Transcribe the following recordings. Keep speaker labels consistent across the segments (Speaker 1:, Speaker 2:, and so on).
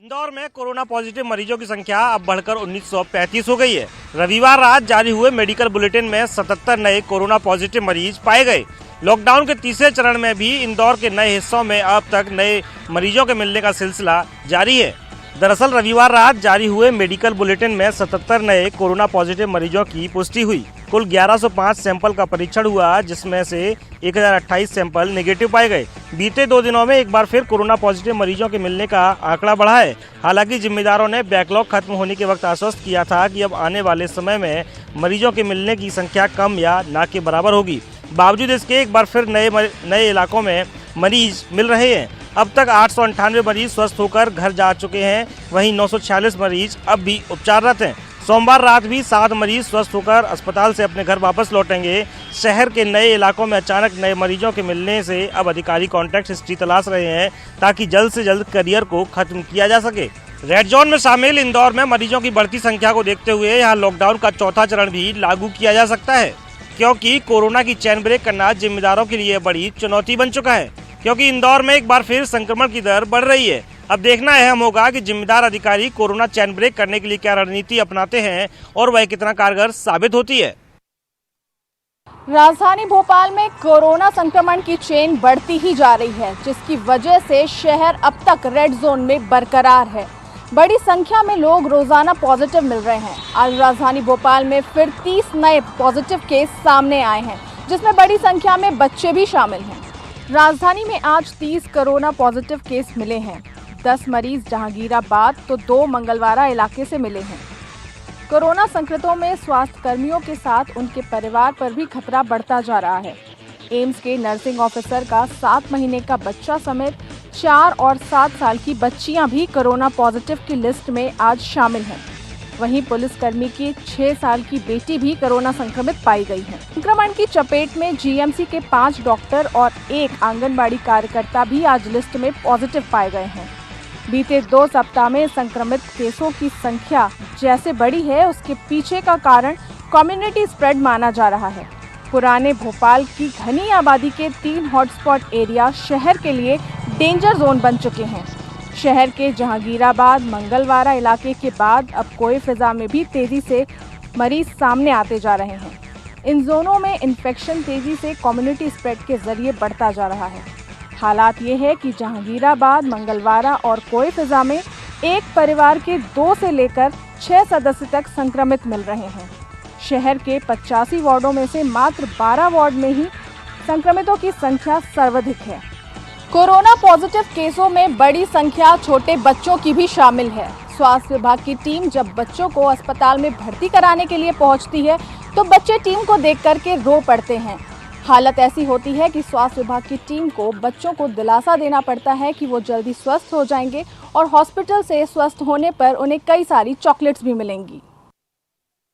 Speaker 1: इंदौर में corona positive मरीजों की संख्या अब बढ़कर 1935 हो गई है। रविवार रात जारी हुए मेडिकल बुलेटिन में 77 नए कोरोना पॉजिटिव मरीज पाए गए। लॉकडाउन के तीसरे चरण में भी इंदौर के नए हिस्सों में अब तक नए मरीजों के मिलने का सिलसिला जारी है। दरअसल रविवार रात जारी हुए मेडिकल बुलेटिन में 77 नए कोरोना पॉजिटिव मरीजों की पुष्टि हुई। कुल 1105 सैंपल का परीक्षण हुआ, जिसमें से 1028 सैंपल नेगेटिव पाए गए। बीते 2 दिनों में एक बार फिर कोरोना पॉजिटिव मरीजों के मिलने का आंकड़ा बढ़ा है। हालांकि जिम्मेदारों ने बैकलॉग खत्म होने के वक्त आश्वस्त किया था कि अब आने वाले समय में मरीजों के मिलने की संख्या कम या ना के बराबर होगी। बावजूद इसके एक बार फिर नए इलाकों में मरीज मिल रहे हैं। अब तक 898 मरीज स्वस्थ होकर घर जा चुके हैं, वहीं 946 मरीज अब भी उपचाररत हैं। सोमवार रात भी 7 मरीज स्वस्थ होकर अस्पताल से अपने घर वापस लौटेंगे। शहर के नए इलाकों में अचानक नए मरीजों के मिलने से अब अधिकारी कॉन्टैक्ट हिस्ट्री तलाश रहे हैं, ताकि जल्द से जल्द करियर को खत्म किया जा सके। रेड जोन में शामिल इंदौर में मरीजों की बढ़ती संख्या को देखते हुए यहाँ लॉकडाउन का चौथा चरण भी लागू किया जा सकता है, क्योंकि कोरोना की चेन ब्रेक करना जिम्मेदारों के लिए बड़ी चुनौती बन चुका है। क्योंकि इंदौर में एक बार फिर संक्रमण की दर बढ़ रही है। अब देखना अहम होगा कि जिम्मेदार अधिकारी कोरोना चेन ब्रेक करने के लिए क्या रणनीति अपनाते हैं और वह कितना कारगर साबित होती है।
Speaker 2: राजधानी भोपाल में कोरोना संक्रमण की चेन बढ़ती ही जा रही है, जिसकी वजह से शहर अब तक रेड जोन में बरकरार है। बड़ी संख्या में लोग रोजाना पॉजिटिव मिल रहे हैं। आज राजधानी भोपाल में फिर 30 नए पॉजिटिव केस सामने आए हैं, जिसमें बड़ी संख्या में बच्चे भी शामिल हैं। राजधानी में आज 30 कोरोना पॉजिटिव केस मिले हैं। 10 मरीज जहांगीराबाद तो 2 मंगलवारा इलाके से मिले हैं। कोरोना संक्रमितों में स्वास्थ्य कर्मियों के साथ उनके परिवार पर भी खतरा बढ़ता जा रहा है। एम्स के नर्सिंग ऑफिसर का 7 महीने का बच्चा समेत 4 और 7 साल की बच्चियां भी कोरोना पॉजिटिव की लिस्ट में आज शामिल हैं। वहीं पुलिसकर्मी की 6 साल की बेटी भी कोरोना संक्रमित पाई गई है। संक्रमण की चपेट में जीएमसी के 5 डॉक्टर और 1 आंगनबाड़ी कार्यकर्ता भी आज लिस्ट में पॉजिटिव पाए गए हैं। बीते 2 सप्ताह में संक्रमित केसों की संख्या जैसे बढ़ी है, उसके पीछे का कारण कम्युनिटी स्प्रेड माना जा रहा है। पुराने भोपाल की घनी आबादी के 3 हॉटस्पॉट एरिया शहर के लिए डेंजर जोन बन चुके हैं। शहर के जहांगीराबाद, मंगलवारा इलाके के बाद अब कोई फिजा में भी तेजी से मरीज सामने आते जा रहे हैं। इन जोनों में इन्फेक्शन तेजी से कम्युनिटी स्प्रेड के जरिए बढ़ता जा रहा है। हालात ये है कि जहांगीराबाद, मंगलवारा और कोई फिजा में एक परिवार के 2 से लेकर 6 सदस्य तक संक्रमित मिल रहे हैं। शहर के 85 वार्डों में से मात्र 12 वार्ड में ही संक्रमितों की संख्या सर्वाधिक है। कोरोना पॉजिटिव केसों में बड़ी संख्या छोटे बच्चों की भी शामिल है। स्वास्थ्य विभाग की टीम जब बच्चों को अस्पताल में भर्ती कराने के लिए पहुंचती है, तो बच्चे टीम को देख करके रो पड़ते हैं। हालत ऐसी होती है कि स्वास्थ्य विभाग की टीम को बच्चों को दिलासा देना पड़ता है कि वो जल्दी स्वस्थ हो जाएंगे और हॉस्पिटल से स्वस्थ होने पर उन्हें कई सारी चॉकलेट्स भी मिलेंगी।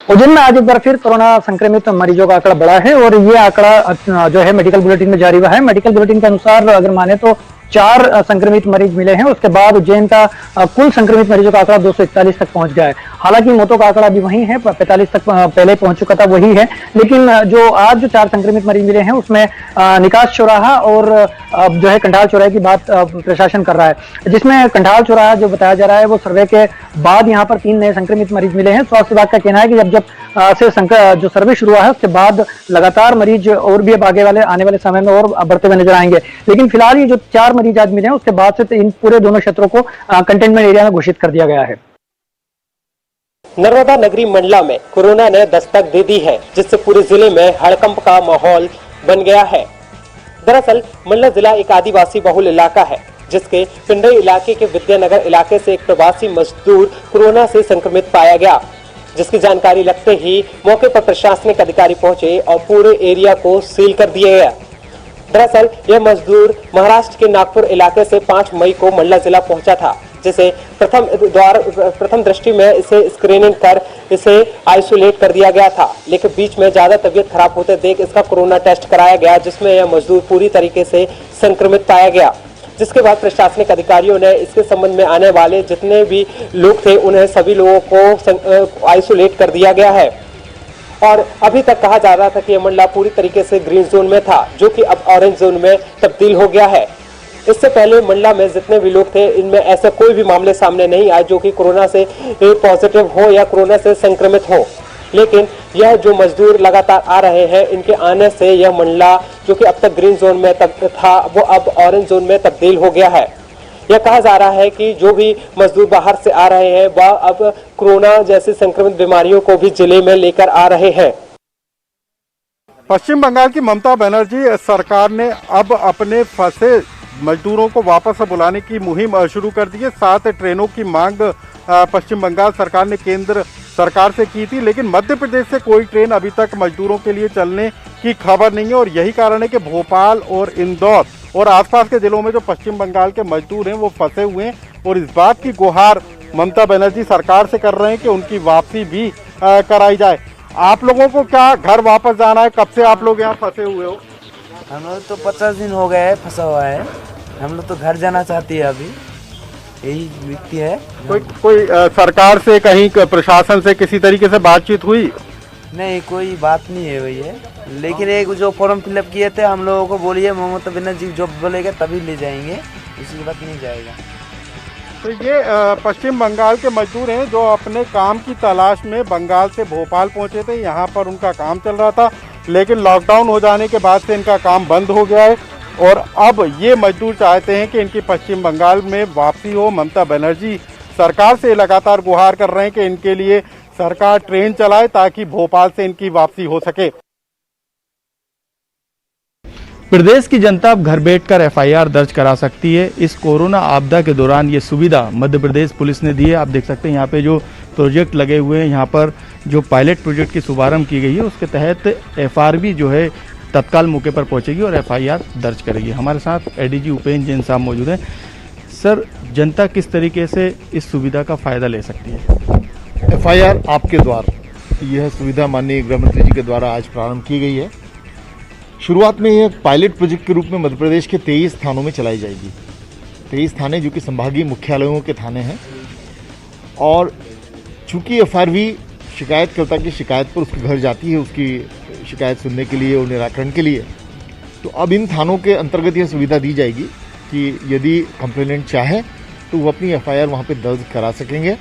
Speaker 3: उज्जैन में आज एक बार फिर कोरोना संक्रमित मरीजों का आंकड़ा बढ़ा है और ये आंकड़ा जो है मेडिकल बुलेटिन में जारी हुआ है। मेडिकल बुलेटिन के अनुसार अगर माने तो 4 संक्रमित मरीज मिले हैं। उसके बाद उज्जैन का कुल संक्रमित मरीजों का आंकड़ा 241 तक पहुंच गया है। हालांकि मौतों का आंकड़ा भी वही है, 45 तक पहले पहुंच चुका था, वही है। लेकिन जो आज जो 4 संक्रमित मरीज मिले हैं उसमें निकास चौराहा और जो है कंठाल चौराहे की बात प्रशासन कर रहा है, जिसमें कंठाल चौराहा जो बताया जा रहा है वो सर्वे के बाद यहाँ पर 3 नए संक्रमित मरीज मिले हैं। स्वास्थ्य विभाग का कहना है कि जब से जो सर्वे शुरू हुआ है उसके बाद लगातार मरीज और भी अब आने वाले समय में और बढ़ते हुए नजर आएंगे। लेकिन फिलहाल ये जो 4 मरीज आज मिले हैं उसके बाद से इन पूरे दोनों क्षेत्रों को कंटेनमेंट एरिया में घोषित कर दिया गया है।
Speaker 4: नर्मदा नगरी मंडला में कोरोना ने दस्तक दे दी है, जिससे पूरे जिले में हड़कंप का माहौल बन गया है। दरअसल मंडला जिला एक आदिवासी बहुल इलाका है, जिसके पिंडई इलाके के विद्यानगर इलाके से एक प्रवासी मजदूर कोरोना से संक्रमित पाया गया, जिसकी जानकारी लगते ही मौके पर प्रशासनिक अधिकारी पहुंचे और पूरे एरिया को सील कर दिया गया। दरअसल यह मजदूर महाराष्ट्र के नागपुर इलाके से 5 मई को मंडला जिला पहुंचा था, जिसे प्रथम दृष्टि में इसे स्क्रीनिंग कर इसे आइसोलेट कर दिया गया था। लेकिन बीच में ज्यादा तबीयत खराब होते देख इसका कोरोना टेस्ट कराया गया, जिसमें यह मजदूर पूरी तरीके से संक्रमित पाया गया। जिसके बाद प्रशासनिक अधिकारियों ने इसके संबंध में आने वाले जितने भी लोग थे उन्हें सभी लोगों को आइसोलेट कर दिया गया है। और अभी तक कहा जा रहा था कि यह मंडला पूरी तरीके से ग्रीन जोन में था, जो कि अब ऑरेंज जोन में तब्दील हो गया है। इससे पहले मंडला में जितने भी लोग थे इनमें ऐसे कोई भी मामले सामने नहीं आए जो कि कोरोना से पॉजिटिव हो या कोरोना से संक्रमित हो। लेकिन यह जो मजदूर लगातार आ रहे हैं, इनके आने से यह मंडला जो कि अब तक ग्रीन जोन में था वो अब ऑरेंज जोन में तब्दील हो गया है। यह कहा जा रहा है कि जो भी मजदूर बाहर से आ रहे हैं वह अब कोरोना जैसी संक्रमित बीमारियों को भी जिले में लेकर आ रहे हैं।
Speaker 5: पश्चिम बंगाल की ममता बनर्जी सरकार ने अब अपने फंसे मजदूरों को वापस बुलाने की मुहिम शुरू कर दी है। 7 ट्रेनों की मांग पश्चिम बंगाल सरकार ने केंद्र सरकार से की थी, लेकिन मध्य प्रदेश से कोई ट्रेन अभी तक मजदूरों के लिए चलने की खबर नहीं है। और यही कारण है कि भोपाल और इंदौर और आसपास के जिलों में जो पश्चिम बंगाल के मजदूर हैं वो फंसे हुए हैं और इस बात की गुहार ममता बनर्जी सरकार से कर रहे हैं कि उनकी वापसी भी कराई जाए। आप लोगों को क्या घर वापस जाना है? कब से आप लोग यहाँ फंसे हुए हो?
Speaker 6: हम लोग तो 50 दिन हो गए फंसा हुआ है। हम लोग तो घर जाना चाहते हैं, अभी यही व्यक्ति है।
Speaker 5: कोई सरकार से कहीं प्रशासन से किसी तरीके से बातचीत हुई?
Speaker 6: नहीं, कोई बात नहीं है वही है, लेकिन एक जो फॉर्म फिलअप किए थे हम लोगों को बोलिए ममता बनर्जी जो बोलेगा तभी ले जाएंगे, उसके बाद नहीं जाएगा।
Speaker 5: तो ये पश्चिम बंगाल के मजदूर हैं जो अपने काम की तलाश में बंगाल से भोपाल पहुंचे थे। यहाँ पर उनका काम चल रहा था, लेकिन लॉकडाउन हो जाने के बाद से इनका काम बंद हो गया है और अब ये मजदूर चाहते हैं कि इनकी पश्चिम बंगाल में वापसी हो। ममता बनर्जी सरकार से लगातार गुहार कर रहे हैं कि इनके लिए सरकार ट्रेन चलाए ताकि भोपाल से इनकी वापसी हो सके।
Speaker 7: प्रदेश की जनता अब घर बैठकर एफआईआर दर्ज करा सकती है। इस कोरोना आपदा के दौरान ये सुविधा मध्य प्रदेश पुलिस ने दी है। आप देख सकते हैं यहाँ पे जो प्रोजेक्ट लगे हुए हैं, यहाँ पर जो पायलट प्रोजेक्ट की शुभारंभ की गई है उसके तहत एफआरबी जो है तत्काल मौके पर पहुंचेगी और एफआईआर दर्ज करेगी। हमारे साथ एडीजी उपेंद्र जैन साहब मौजूद हैं। सर, जनता किस तरीके से इस सुविधा का फायदा ले सकती है?
Speaker 8: एफआईआर आपके द्वारा यह सुविधा माननीय गृह मंत्री जी के द्वारा आज प्रारंभ की गई है। शुरुआत में यह पायलट प्रोजेक्ट के रूप में मध्य प्रदेश के 23 थानों में चलाई जाएगी। 23 थाने जो कि संभागीय मुख्यालयों के थाने हैं और चूंकि एफआरबी शिकायतकर्ता की शिकायत पर उसके घर जाती है उसकी शिकायत सुनने के लिए और निराकरण के लिए, तो अब इन थानों के अंतर्गत यह सुविधा दी जाएगी कि यदि कंप्लेनेंट चाहे तो वो अपनी एफआईआर वहाँ पे दर्ज करा सकेंगे।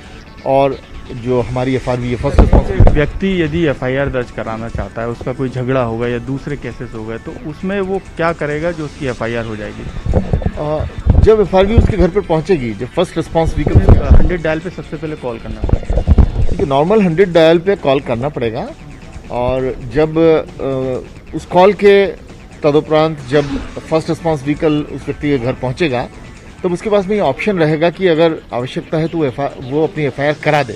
Speaker 8: और जो हमारी एफआरबी फर्स्ट रिस्पॉन्स
Speaker 7: व्यक्ति यदि एफआईआर दर्ज कराना चाहता है, उसका कोई झगड़ा होगा या दूसरे केसेस हो गए, तो उसमें वो क्या करेगा जो उसकी एफआईआर हो जाएगी?
Speaker 8: जब एफआरबी उसके घर पर पहुँचेगी, जब फर्स्ट रिस्पॉन्स व्हीकल
Speaker 7: 100 डायल पे सबसे पहले कॉल करना पड़ेगा।
Speaker 8: देखिए, नॉर्मल 100 डायल पे कॉल करना पड़ेगा और जब उस कॉल के तदुपरांत जब फर्स्ट रिस्पॉन्स व्हीकल उस व्यक्ति के घर पहुंचेगा तब उसके पास में ये ऑप्शन रहेगा कि अगर आवश्यकता है तो वो अपनी एफआईआर करा दे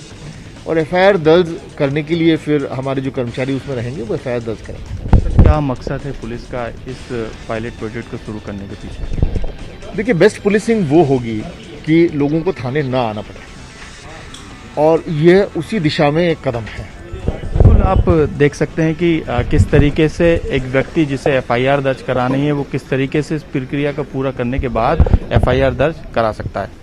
Speaker 8: और एफआईआर दर्ज करने के लिए फिर हमारे जो कर्मचारी उसमें रहेंगे वो एफआईआर दर्ज करेंगे।
Speaker 7: क्या मकसद है पुलिस का इस पायलट प्रोजेक्ट को शुरू करने के पीछे?
Speaker 8: देखिए, बेस्ट पुलिसिंग वो होगी कि लोगों को थाने ना आना पड़े और ये उसी दिशा में एक कदम है।
Speaker 7: आप देख सकते हैं कि किस तरीके से एक व्यक्ति जिसे एफआईआर दर्ज करानी है वो किस तरीके से इस प्रक्रिया को पूरा करने के बाद एफआईआर दर्ज करा सकता है।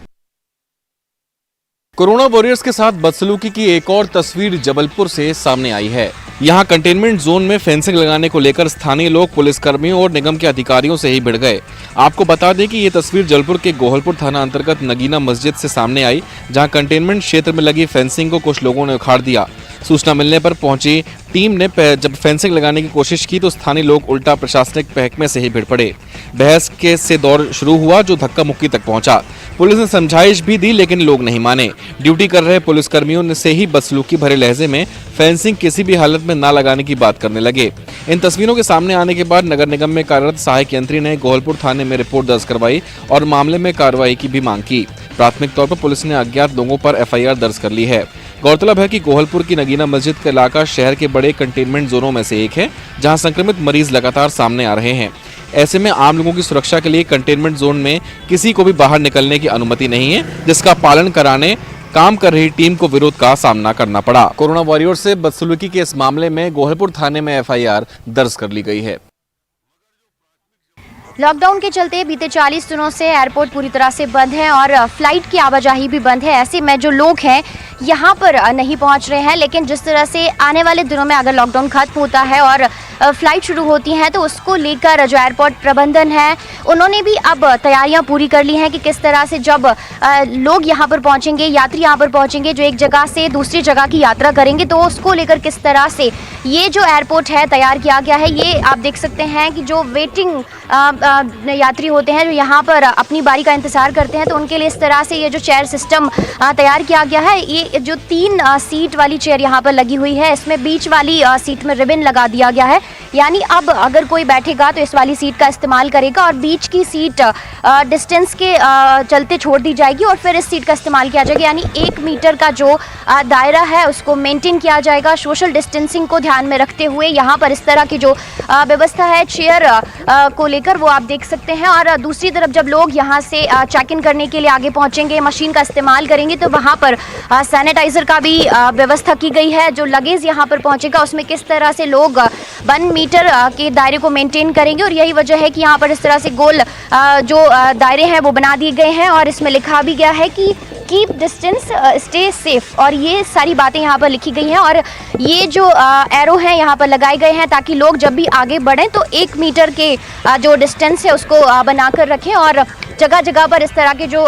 Speaker 9: कोरोना वॉरियर्स के साथ बदसलूकी की एक और तस्वीर जबलपुर से सामने आई है। यहाँ कंटेनमेंट जोन में फेंसिंग लगाने को लेकर स्थानीय लोग पुलिसकर्मियों और निगम के अधिकारियों से ही भिड़ गए। आपको बता दें कि ये तस्वीर जबलपुर के गोहलपुर थाना अंतर्गत नगीना मस्जिद से सामने आई, जहाँ कंटेनमेंट क्षेत्र में लगी फेंसिंग को कुछ लोगों ने उखाड़ दिया। सूचना मिलने पर पहुंची टीम ने जब फेंसिंग लगाने की कोशिश की तो स्थानीय लोग उल्टा प्रशासनिक महकमे से ही भिड़ पड़े। बहस के से दौर शुरू हुआ जो धक्का मुक्की तक पहुंचा। पुलिस ने समझाइश भी दी लेकिन लोग नहीं माने। ड्यूटी कर रहे पुलिसकर्मियों ने से ही बदसलूकी भरे लहजे में फेंसिंग किसी भी हालत में ना लगाने की बात करने लगे। इन तस्वीरों के सामने आने के बाद नगर निगम में कार्यरत सहायक यंत्री ने गोहलपुर थाने में रिपोर्ट दर्ज करवाई और मामले में कार्रवाई की भी मांग की। प्राथमिक तौर पर पुलिस ने अज्ञात लोगों पर एफआईआर दर्ज कर ली है। गौरतलब है कि गोहलपुर की नगीना मस्जिद का इलाका शहर के बड़े कंटेनमेंट जोनों में से एक है, जहां संक्रमित मरीज लगातार सामने आ रहे हैं। ऐसे में आम लोगों की सुरक्षा के लिए कंटेनमेंट जोन में किसी को भी बाहर निकलने की अनुमति नहीं है, जिसका पालन कराने काम कर रही टीम को विरोध का सामना करना पड़ा। कोरोना वॉरियर से बदसलूकी के इस मामले में गोहलपुर थाने में एफआईआर दर्ज कर ली गई है।
Speaker 10: लॉकडाउन के चलते बीते 40 दिनों से एयरपोर्ट पूरी तरह से बंद है और फ्लाइट की आवाजाही भी बंद है। ऐसे में जो लोग हैं यहाँ पर नहीं पहुँच रहे हैं, लेकिन जिस तरह से आने वाले दिनों में अगर लॉकडाउन खत्म होता है और फ्लाइट शुरू होती हैं, तो उसको लेकर जो एयरपोर्ट प्रबंधन है उन्होंने भी अब तैयारियां पूरी कर ली हैं कि किस तरह से जब लोग यहाँ पर पहुँचेंगे, यात्री यहाँ पर पहुँचेंगे जो एक जगह से दूसरी जगह की यात्रा करेंगे, तो उसको लेकर किस तरह से ये जो एयरपोर्ट है तैयार किया गया है। ये आप देख सकते हैं कि जो वेटिंग यात्री होते हैं जो यहाँ पर अपनी बारी का इंतज़ार करते हैं, तो उनके लिए इस तरह से ये जो चेयर सिस्टम तैयार किया गया है। ये जो 3 सीट वाली चेयर यहाँ पर लगी हुई है, इसमें बीच वाली सीट में रिबन लगा दिया गया है, यानी अब अगर कोई बैठेगा तो इस वाली सीट का इस्तेमाल करेगा और बीच की सीट डिस्टेंस के चलते छोड़ दी जाएगी और फिर इस सीट का इस्तेमाल किया जाएगा, यानी 1 मीटर का जो दायरा है उसको मेंटेन किया जाएगा। सोशल डिस्टेंसिंग को ध्यान में रखते हुए यहाँ पर इस तरह की जो व्यवस्था है चेयर को लेकर वो आप देख सकते हैं। और दूसरी तरफ जब लोग यहाँ से चेक इन करने के लिए आगे पहुँचेंगे, मशीन का इस्तेमाल करेंगे, तो वहाँ पर सैनिटाइजर का भी व्यवस्था की गई है। जो लगेज यहाँ पर पहुँचेगा उसमें किस तरह से लोग 1 मीटर के दायरे को मेंटेन करेंगे, और यही वजह है कि यहाँ पर इस तरह से गोल जो दायरे हैं वो बना दिए गए हैं और इसमें लिखा भी गया है कि कीप डिस्टेंस स्टे सेफ, और ये सारी बातें यहाँ पर लिखी गई हैं। और ये जो एरो हैं यहाँ पर लगाए गए हैं ताकि लोग जब भी आगे बढ़ें तो 1 मीटर के जो डिस्टेंस है उसको बनाकर रखें, और जगह जगह पर इस तरह के जो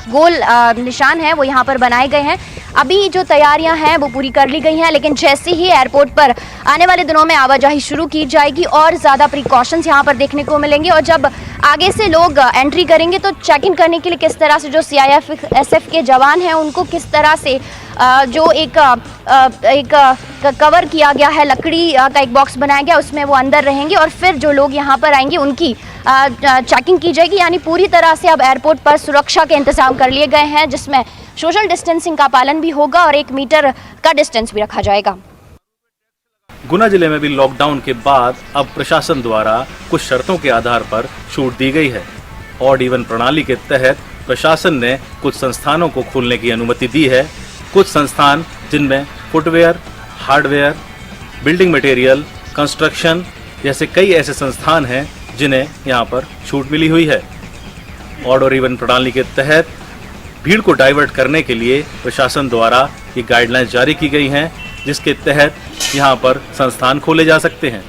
Speaker 10: गोल निशान हैं वो यहाँ पर बनाए गए हैं। अभी जो तैयारियां हैं वो पूरी कर ली गई हैं, लेकिन जैसे ही एयरपोर्ट पर आने वाले दिनों में आवाजाही शुरू की जाएगी और ज़्यादा प्रिकॉशंस यहाँ पर देखने को मिलेंगे, और जब आगे से लोग एंट्री करेंगे तो चेक इन करने के लिए किस तरह से जो CIF के जवान हैं उनको किस तरह से जो एक कवर किया गया है, लकड़ी का एक बॉक्स बनाया गया, उसमें वो अंदर रहेंगे और फिर जो लोग यहाँ पर आएंगे उनकी चेकिंग की जाएगी। यानी पूरी तरह से अब एयरपोर्ट पर सुरक्षा के इंतजाम कर लिए गए हैं, जिसमें सोशल डिस्टेंसिंग का पालन भी होगा और 1 मीटर का डिस्टेंस भी रखा जाएगा।
Speaker 11: गुना जिले में भी लॉकडाउन के बाद अब प्रशासन द्वारा कुछ शर्तों के आधार पर छूट दी गई है। ऑड इवन प्रणाली के तहत प्रशासन ने कुछ संस्थानों को खोलने की अनुमति दी है। कुछ संस्थान जिनमें footwear, hardware, building material, construction जैसे कई ऐसे संस्थान हैं जिन्हें यहाँ पर छूट मिली हुई है। ऑड और इवन प्रणाली के तहत भीड़ को डाइवर्ट करने के लिए प्रशासन द्वारा ये गाइडलाइंस जारी की गई हैं, जिसके तहत यहाँ पर संस्थान खोले जा सकते हैं।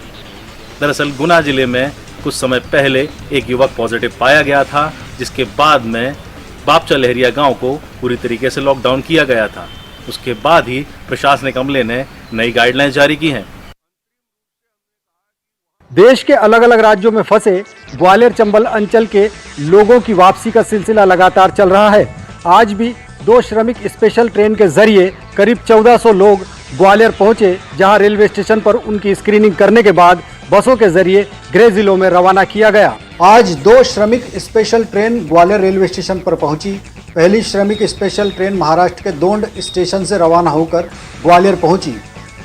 Speaker 11: दरअसल गुना जिले में कुछ समय पहले एक युवक पॉजिटिव पाया गया था, जिसके बाद में बापचा लहरिया गांव को पूरी तरीके से लॉकडाउन किया गया था। उसके बाद ही प्रशासनिक अमले ने नई गाइडलाइंस जारी की हैं।
Speaker 3: देश के अलग अलग राज्यों में फंसे ग्वालियर चंबल अंचल के लोगों की वापसी का सिलसिला लगातार चल रहा है। आज भी 2 श्रमिक स्पेशल ट्रेन के जरिए करीब 1400 लोग ग्वालियर पहुंचे, जहां रेलवे स्टेशन पर उनकी स्क्रीनिंग करने के बाद बसों के जरिए गृह जिलों में रवाना किया गया। आज 2 श्रमिक special train Gwalior railway station पर पहुंची। पहली श्रमिक स्पेशल ट्रेन महाराष्ट्र के दोंड स्टेशन से रवाना होकर ग्वालियर पहुंची।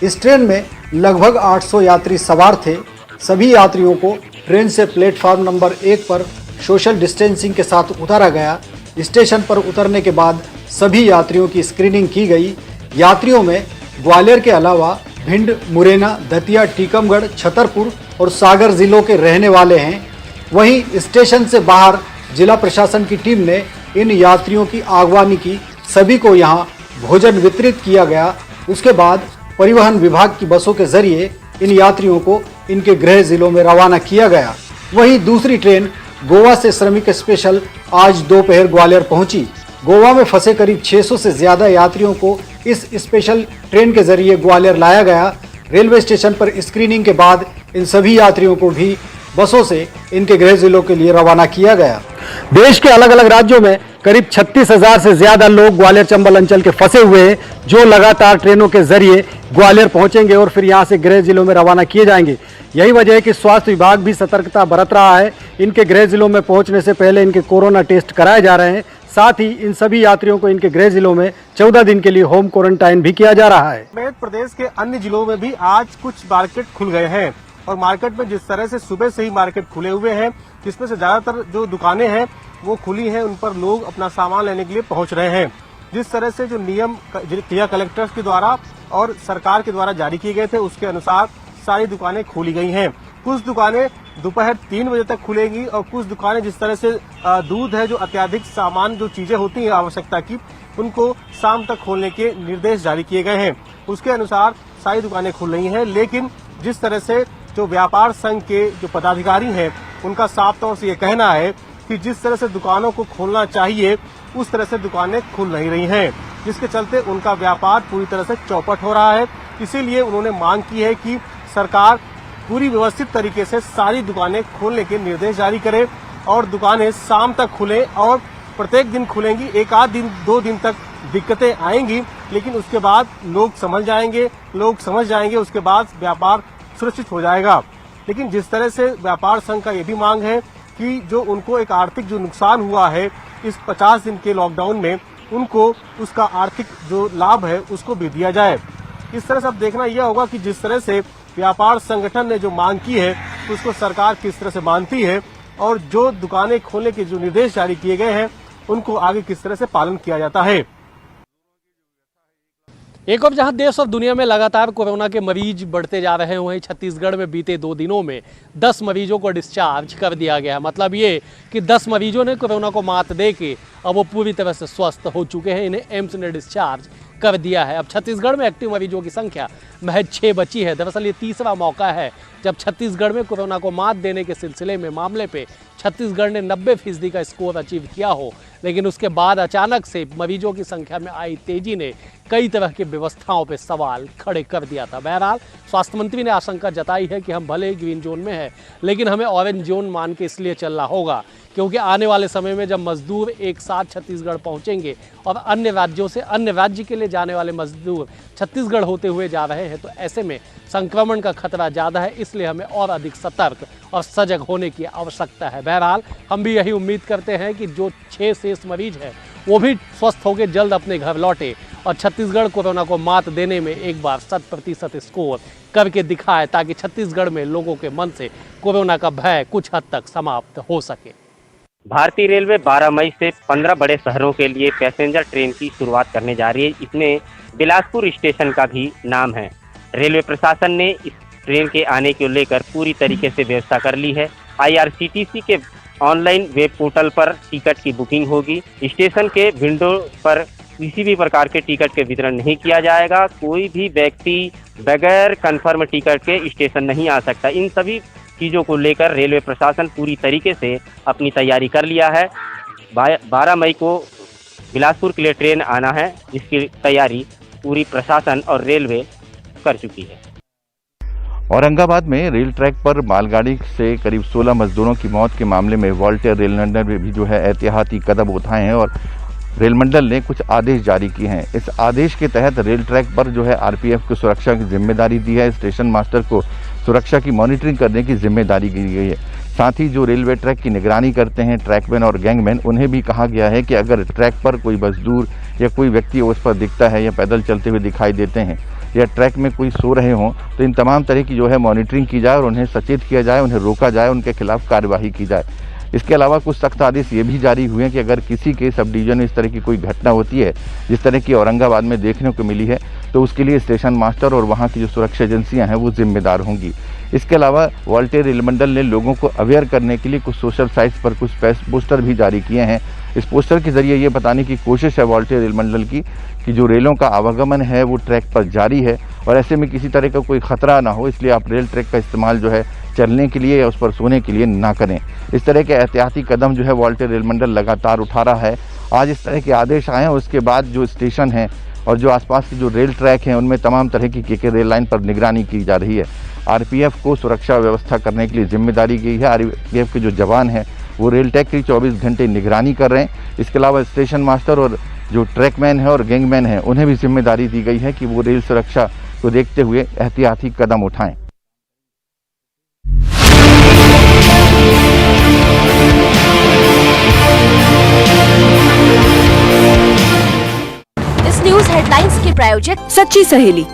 Speaker 3: इस ट्रेन में लगभग 800 यात्री सवार थे। सभी यात्रियों को ट्रेन से प्लेटफार्म नंबर 1 पर सोशल डिस्टेंसिंग के साथ उतारा गया। स्टेशन पर उतरने के बाद सभी यात्रियों की स्क्रीनिंग की गई। यात्रियों में ग्वालियर के अलावा भिंड, मुरैना, दतिया, टीकमगढ़, छतरपुर और सागर जिलों के रहने वाले हैं। वहीं स्टेशन से बाहर जिला प्रशासन की टीम ने इन यात्रियों की आगवानी की। सभी को यहां भोजन वितरित किया गया। उसके बाद परिवहन विभाग की बसों के जरिए इन यात्रियों को इनके गृह जिलों में रवाना किया गया। वहीं दूसरी ट्रेन गोवा से श्रमिक स्पेशल आज दोपहर ग्वालियर पहुंची। गोवा में फंसे करीब 600 से ज्यादा यात्रियों को इस स्पेशल ट्रेन के जरिए ग्वालियर लाया गया। रेलवे स्टेशन पर स्क्रीनिंग के बाद इन सभी यात्रियों को भी बसों से इनके गृह जिलों के लिए रवाना किया गया। देश के अलग अलग राज्यों में करीब 36,000 से ज्यादा लोग ग्वालियर चंबल अंचल के फंसे हुए हैं, जो लगातार ट्रेनों के जरिए ग्वालियर पहुंचेंगे और फिर यहां से गृह जिलों में रवाना किए जाएंगे। यही वजह है कि स्वास्थ्य विभाग भी सतर्कता बरत रहा है। इनके गृह जिलों में पहुंचने से पहले इनके कोरोना टेस्ट कराए जा रहे हैं। साथ ही इन सभी यात्रियों को इनके गृह जिलों में 14 दिन के लिए होम क्वारंटाइन भी किया जा रहा है।
Speaker 1: समेत प्रदेश के अन्य जिलों में भी आज कुछ मार्केट खुल गए हैं, और मार्केट में जिस तरह से सुबह से ही मार्केट खुले हुए हैं, जिसमें से ज्यादातर जो दुकानें हैं वो खुली हैं, उन पर लोग अपना सामान लेने के लिए पहुंच रहे हैं। जिस तरह से जो नियम जिला कलेक्टर्स के द्वारा और सरकार के द्वारा जारी किए गए थे, उसके अनुसार सारी दुकानें खोली गई हैं। कुछ दुकानें दोपहर 3 बजे तक खुलेंगी और कुछ दुकानें जिस तरह से दूध है, जो अत्याधिक सामान जो चीजें होती हैं आवश्यकता की, उनको शाम तक खोलने के निर्देश जारी किए गए हैं। उसके अनुसार सारी दुकानें खुल रही हैं। लेकिन जिस तरह से
Speaker 12: जो व्यापार संघ के जो पदाधिकारी हैं उनका साफ तौर से ये कहना है कि जिस तरह से दुकानों को खोलना चाहिए उस तरह से दुकानें खुल नहीं रही हैं, जिसके चलते उनका व्यापार पूरी तरह से चौपट हो रहा है। इसीलिए उन्होंने मांग की है कि सरकार पूरी व्यवस्थित तरीके से सारी दुकानें खोलने के निर्देश जारी करे और दुकानें शाम तक खुलें और प्रत्येक दिन खुलेंगी। एक आध दिन 2 दिन तक दिक्कतें आएंगी, लेकिन उसके बाद लोग समझ जाएंगे, उसके बाद व्यापार सुरक्षित हो जाएगा। लेकिन जिस तरह से व्यापार संघ का ये भी मांग है कि जो उनको एक आर्थिक जो नुकसान हुआ है इस 50 दिन के लॉकडाउन में, उनको उसका आर्थिक जो लाभ है उसको भी दिया जाए। इस तरह से अब देखना यह होगा कि जिस तरह से व्यापार संगठन ने जो मांग की है उसको सरकार किस तरह से मानती है और जो दुकानें खोलने के जो निर्देश जारी किए गए हैं उनको आगे किस तरह से पालन किया जाता है।
Speaker 13: एक और जहां देश और दुनिया में लगातार कोरोना के मरीज बढ़ते जा रहे हैं, वहीं छत्तीसगढ़ में बीते 2 दिनों में 10 मरीजों को डिस्चार्ज कर दिया गया है। मतलब ये कि 10 मरीजों ने कोरोना को मात दे के अब वो पूरी तरह से स्वस्थ हो चुके हैं। इन्हें एम्स ने डिस्चार्ज कर दिया है। अब छत्तीसगढ़ में एक्टिव मरीजों की संख्या महज 6 बची है। दरअसल ये तीसरा मौका है जब छत्तीसगढ़ में कोरोना को मात देने के सिलसिले में मामले पे छत्तीसगढ़ ने 90% का स्कोर अचीव किया हो, लेकिन उसके बाद अचानक से मरीजों की संख्या में आई तेजी ने कई तरह की व्यवस्थाओं पे सवाल खड़े कर दिया था। बहरहाल स्वास्थ्य मंत्री ने आशंका जताई है कि हम भले ही ग्रीन जोन में हैं, लेकिन हमें ऑरेंज जोन मान के इसलिए चलना होगा क्योंकि आने वाले समय में जब मजदूर एक साथ छत्तीसगढ़ पहुंचेंगे और अन्य राज्यों से अन्य राज्य के लिए जाने वाले मजदूर छत्तीसगढ़ होते हुए जा रहे हैं, तो ऐसे में संक्रमण का खतरा ज़्यादा है। इसलिए हमें और अधिक सतर्क और सजग होने की आवश्यकता है। बहरहाल हम भी यही उम्मीद करते हैं कि जो 6 शेष मरीज हैं वो भी स्वस्थ होकर जल्द अपने घर लौटे और छत्तीसगढ़ कोरोना को मात देने में एक बार 100% स्कोर करके दिखाए, ताकि छत्तीसगढ़ में लोगों के मन से कोरोना का भय कुछ हद तक समाप्त हो सके।
Speaker 14: भारतीय रेलवे 12 मई से 15 बड़े शहरों के लिए पैसेंजर ट्रेन की शुरुआत करने जा रही है। इसमें बिलासपुर स्टेशन का भी नाम है। रेलवे प्रशासन ने इस ट्रेन के आने को लेकर पूरी तरीके से व्यवस्था कर ली है। IRCTC के ऑनलाइन वेब पोर्टल पर टिकट की बुकिंग होगी। स्टेशन के विंडो पर किसी भी प्रकार के टिकट के वितरण नहीं किया जाएगा। कोई भी व्यक्ति बगैर कंफर्म टिकट के स्टेशन नहीं आ सकता। इन सभी चीज़ों को लेकर रेलवे प्रशासन पूरी तरीके से अपनी तैयारी कर लिया है। 12 मई को बिलासपुर के लिए ट्रेन आना है, जिसकी तैयारी पूरी प्रशासन और रेलवे कर चुकी है।
Speaker 15: औरंगाबाद में रेल ट्रैक पर मालगाड़ी से करीब 16 मजदूरों की मौत के मामले में वॉल्टेयर रेल मंडल ने भी जो है एहतियाती कदम उठाए हैं और रेल मंडल ने कुछ आदेश जारी किए हैं। इस आदेश के तहत रेल ट्रैक पर जो है RPF को सुरक्षा की जिम्मेदारी दी है। स्टेशन मास्टर को सुरक्षा की मॉनिटरिंग करने की जिम्मेदारी दी गई है। साथ ही जो रेलवे ट्रैक की निगरानी करते हैं ट्रैकमैन और गैंगमैन, उन्हें भी कहा गया है कि अगर ट्रैक पर कोई मजदूर या कोई व्यक्ति उस पर दिखता है या पैदल चलते हुए दिखाई देते हैं या ट्रैक में कोई सो रहे हों, तो इन तमाम तरह की जो है मॉनिटरिंग की जाए और उन्हें सचेत किया जाए, उन्हें रोका जाए, उनके खिलाफ कार्यवाही की जाए। इसके अलावा कुछ सख्त आदेश ये भी जारी हुए हैं कि अगर किसी के सब डिवीजन में इस तरह की कोई घटना होती है जिस तरह की औरंगाबाद में देखने को मिली है, तो उसके लिए स्टेशन मास्टर और वहाँ की जो सुरक्षा एजेंसियाँ हैं वो जिम्मेदार होंगी। इसके अलावा वॉल्टेयर रेल मंडल ने लोगों को अवेयर करने के लिए कुछ सोशल साइट्स पर कुछ पोस्टर भी जारी किए हैं। इस पोस्टर के जरिए ये बताने की कोशिश है वॉल्टेयर रेल मंडल की कि जो रेलों का आवागमन है वो ट्रैक पर जारी है और ऐसे में किसी तरह का कोई खतरा ना हो, इसलिए आप रेल ट्रैक का इस्तेमाल जो है चलने के लिए या उस पर सोने के लिए ना करें। इस तरह के एहतियाती कदम जो है वॉल्टेयर रेल मंडल लगातार उठा रहा है। आज इस तरह के आदेश आए हैं, उसके बाद जो स्टेशन हैं और जो आसपास के जो रेल ट्रैक हैं उनमें तमाम तरह की के रेल लाइन पर निगरानी की जा रही है। RPF को सुरक्षा व्यवस्था करने के लिए जिम्मेदारी गई है। RPF के जो जवान हैं वो रेल ट्रैक की 24 घंटे निगरानी कर रहे हैं। इसके अलावा स्टेशन मास्टर और जो ट्रैकमैन है और गैंगमैन है उन्हें भी जिम्मेदारी दी गई है कि वो रेल सुरक्षा को देखते हुए एहतियाती कदम उठाएं।
Speaker 16: इस न्यूज हेडलाइंस के प्रायोजक
Speaker 17: सच्ची सहेली।